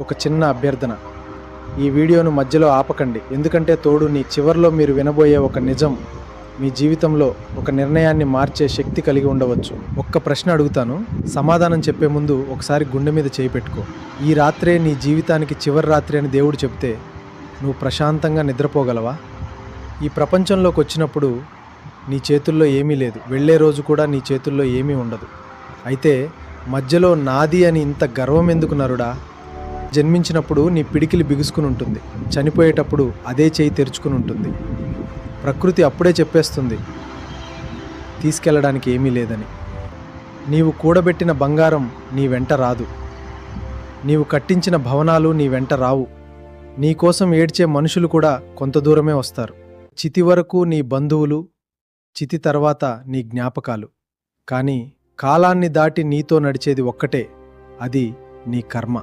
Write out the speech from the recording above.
ఒక చిన్న అభ్యర్థన. ఈ వీడియోను మధ్యలో ఆపకండి, ఎందుకంటే తోడు నీ చివర్లో మీరు వినబోయే ఒక నిజం మీ జీవితంలో ఒక నిర్ణయాన్ని మార్చే శక్తి కలిగి ఉండవచ్చు. ఒక్క ప్రశ్న అడుగుతాను, సమాధానం చెప్పే ముందు ఒకసారి గుండె మీద చేయి పెట్టుకో. ఈ రాత్రే నీ జీవితానికి చివరి రాత్రి అని దేవుడు చెప్తే నువ్వు ప్రశాంతంగా నిద్రపోగలవా? ఈ ప్రపంచంలోకి వచ్చినప్పుడు నీ చేతుల్లో ఏమీ లేదు, వెళ్ళే రోజు కూడా నీ చేతుల్లో ఏమీ ఉండదు. అయితే మధ్యలో నాది అని ఇంత గర్వం ఎందుకు నరుడా? జన్మించినప్పుడు నీ పిడికిలి బిగుసుకుని ఉంటుంది, చనిపోయేటప్పుడు అదే చేయి తెరుచుకుని ఉంటుంది. ప్రకృతి అప్పుడే చెప్పేస్తుంది తీసుకెళ్ళడానికి ఏమీ లేదని. నీవు కూడబెట్టిన బంగారం నీ వెంట రాదు, నీవు కట్టించిన భవనాలు నీ వెంట రావు, నీ కోసం ఏడ్చే మనుషులు కూడా కొంత దూరమే వస్తారు. చితి వరకు నీ బంధువులు, చితి తర్వాత నీ జ్ఞాపకాలు. కానీ కాలాన్ని దాటి నీతో నడిచేది ఒక్కటే, అది నీ కర్మ.